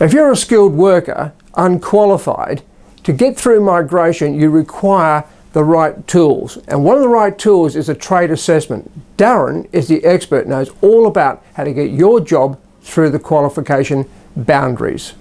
If you're a skilled worker, unqualified, to get through migration, you require the right tools. And one of the right tools is a trade assessment. Darren is the expert, knows all about how to get your job through the qualification boundaries.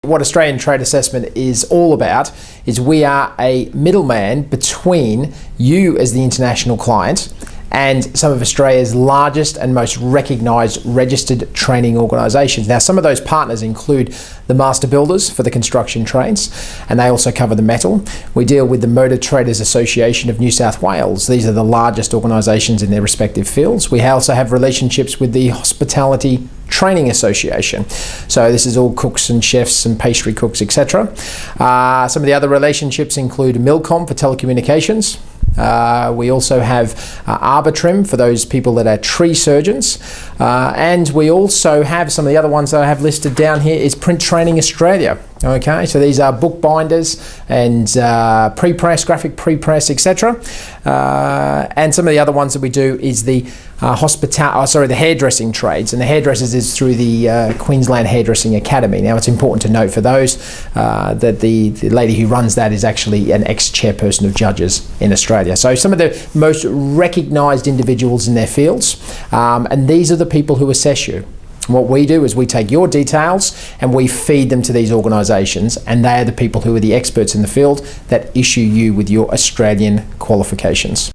What Australian Trade Assessment is all about is we are a middleman between you as the international client and some of Australia's largest and most recognised registered training organisations. Now, some of those partners include the master builders for the construction trades, and they also cover the metal. We deal with the Motor Traders Association of New South Wales. These are the largest organisations in their respective fields. We also have relationships with the Hospitality Training Association. So this is all cooks and chefs and pastry cooks, etc. Some of the other relationships include Milcom for telecommunications. We also have Arbitrim for those people that are tree surgeons, and we also have some of the other ones that I have listed down here is Print Training Australia. Okay, so these are bookbinders and pre-press, graphic pre-press, etc. And some of the other ones that we do is the the hairdressing trades, and the hairdressers is through the Queensland Hairdressing Academy. Now, it's important to note for those that the lady who runs that is actually an ex-chairperson of judges in Australia. So some of the most recognised individuals in their fields, and these are the people who assess you. What we do is we take your details and we feed them to these organisations, and they are the people who are the experts in the field that issue you with your Australian qualifications.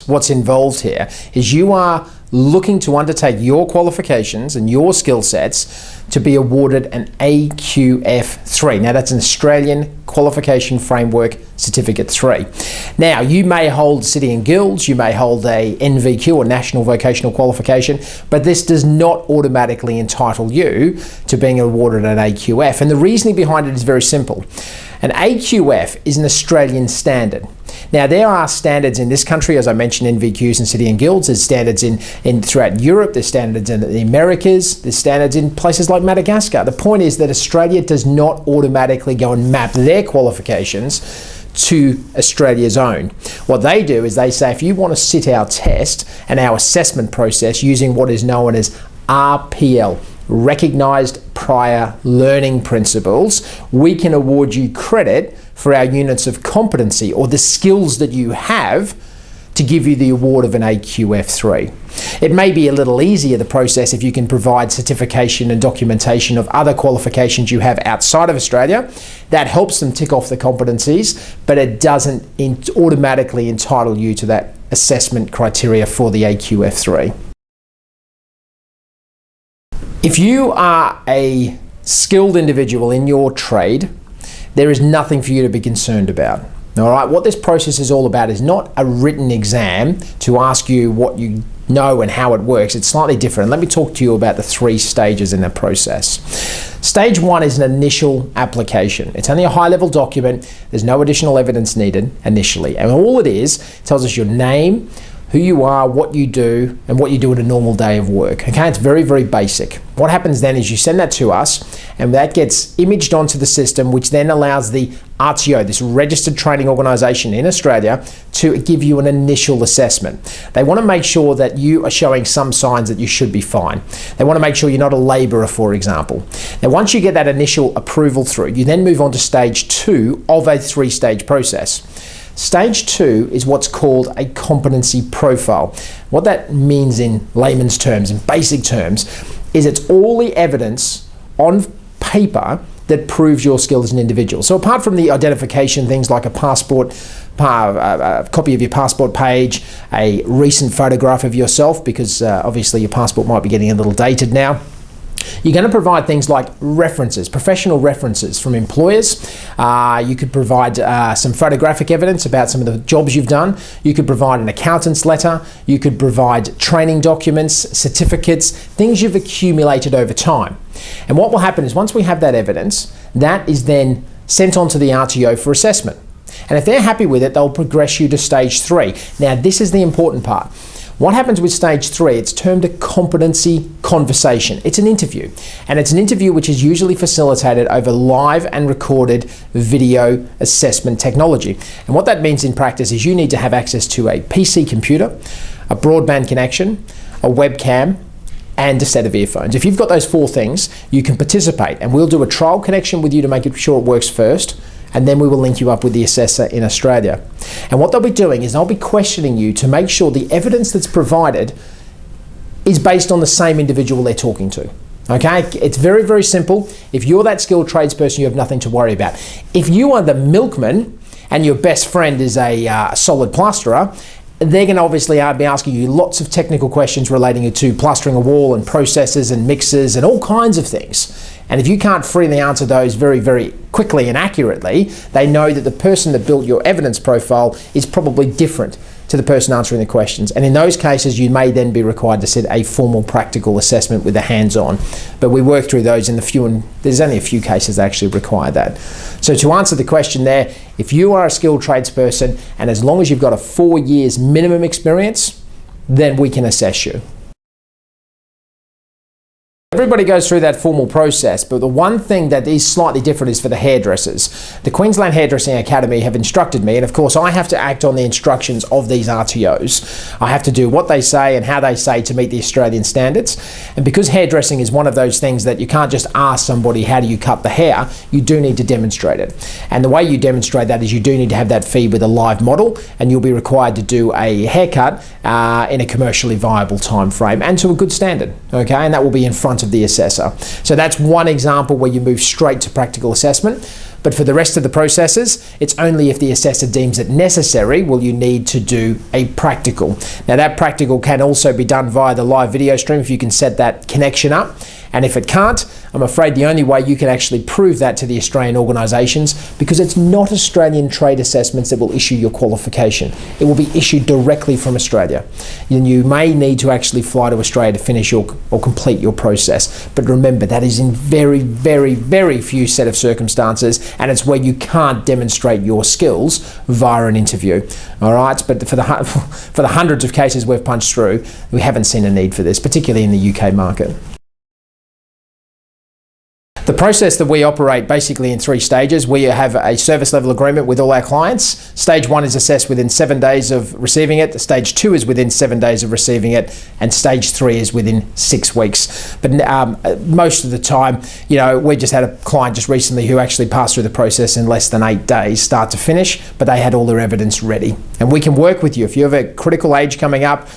What's involved here is you are looking to undertake your qualifications and your skill sets to be awarded an AQF3. Now, that's an Australian Qualification Framework Certificate 3. Now, you may hold City and Guilds, you may hold a NVQ or National Vocational Qualification, but this does not automatically entitle you to being awarded an AQF. And the reasoning behind it is very simple. An AQF is an Australian standard. Now, there are standards in this country, as I mentioned, NVQs and City and Guilds. There's standards in throughout Europe, there's standards in the Americas, there's standards in places like Madagascar. The point is that Australia does not automatically go and map their qualifications to Australia's own. What they do is they say, if you want to sit our test and our assessment process using what is known as RPL, Recognised Prior Learning Principles, we can award you credit for our units of competency or the skills that you have to give you the award of an AQF3. It may be a little easier, the process, if you can provide certification and documentation of other qualifications you have outside of Australia. That helps them tick off the competencies, but it doesn't automatically entitle you to that assessment criteria for the AQF3. If you are a skilled individual in your trade, there is nothing for you to be concerned about. All right, what this process is all about is not a written exam to ask you what you know and how it works. It's slightly different. Let me talk to you about the 3 stages in the process. Stage 1 is an initial application. It's only a high-level document. There's no additional evidence needed initially. And all it is, it tells us your name, who you are, what you do, and what you do at a normal day of work. Okay, it's very, very basic. What happens then is you send that to us, and that gets imaged onto the system, which then allows the RTO, this registered training organisation in Australia, to give you an initial assessment. They want to make sure that you are showing some signs that you should be fine. They want to make sure you're not a labourer, for example. Now, once you get that initial approval through, you then move on to stage 2 of a 3-stage process. Stage 2 is what's called a competency profile. What that means in layman's terms, in basic terms, is it's all the evidence on paper that proves your skill as an individual. So apart from the identification, things like a passport, a copy of your passport page, a recent photograph of yourself, because obviously your passport might be getting a little dated now. You're going to provide things like references, professional references from employers. You could provide some photographic evidence about some of the jobs you've done. You could provide an accountant's letter. You could provide training documents, certificates, things you've accumulated over time. And what will happen is once we have that evidence, that is then sent on to the RTO for assessment. And if they're happy with it, they'll progress you to stage 3. Now, this is the important part. What happens with stage 3? It's termed a competency conversation. It's an interview, and it's an interview which is usually facilitated over live and recorded video assessment technology. And what that means in practice is you need to have access to a PC computer, a broadband connection, a webcam, and a set of earphones. If you've got those 4 things, you can participate, and we'll do a trial connection with you to make sure it works first, and then we will link you up with the assessor in Australia. And what they'll be doing is they'll be questioning you to make sure the evidence that's provided is based on the same individual they're talking to. Okay, it's very, very simple. If you're that skilled tradesperson, you have nothing to worry about. If you are the milkman and your best friend is a solid plasterer, they're going to obviously be asking you lots of technical questions relating to plastering a wall and processes and mixers and all kinds of things. And if you can't freely answer those very, very quickly and accurately, they know that the person that built your evidence profile is probably different to the person answering the questions. And in those cases, you may then be required to set a formal practical assessment with the hands-on. But we work through those in there's only a few cases that actually require that. So to answer the question there, if you are a skilled tradesperson, and as long as you've got a 4 years minimum experience, then we can assess you. Everybody goes through that formal process, but the one thing that is slightly different is for the hairdressers. The Queensland Hairdressing Academy have instructed me, and of course I have to act on the instructions of these RTOs. I have to do what they say and how they say to meet the Australian standards. And because hairdressing is one of those things that you can't just ask somebody, how do you cut the hair? You do need to demonstrate it. And the way you demonstrate that is you do need to have that feed with a live model, and you'll be required to do a haircut in a commercially viable time frame and to a good standard, okay? And that will be in front of the assessor. So that's one example where you move straight to practical assessment. But for the rest of the processes, it's only if the assessor deems it necessary will you need to do a practical. Now that practical can also be done via the live video stream if you can set that connection up. And if it can't, I'm afraid the only way you can actually prove that to the Australian organisations, because it's not Australian trade assessments that will issue your qualification. It will be issued directly from Australia. And you may need to actually fly to Australia to finish or complete your process. But remember, that is in very, very, very few set of circumstances, and it's where you can't demonstrate your skills via an interview. All right, but for the hundreds of cases we've punched through, we haven't seen a need for this, particularly in the UK market. The process that we operate basically in 3 stages. We have a service level agreement with all our clients. Stage 1 is assessed within 7 days of receiving it. Stage 2 is within 7 days of receiving it. And stage 3 is within 6 weeks. But most of the time, you know, we just had a client just recently who actually passed through the process in less than 8 days, start to finish, but they had all their evidence ready. And we can work with you. If you have a critical age coming up,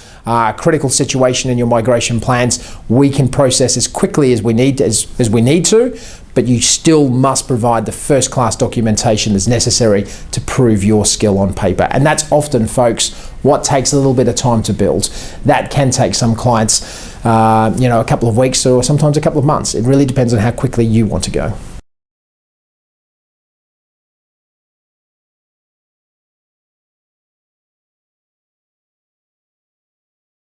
critical situation in your migration plans, we can process as quickly as we need to, but you still must provide the first class documentation that's necessary to prove your skill on paper. And that's often, folks, what takes a little bit of time to build. That can take some clients, a couple of weeks or sometimes a couple of months. It really depends on how quickly you want to go.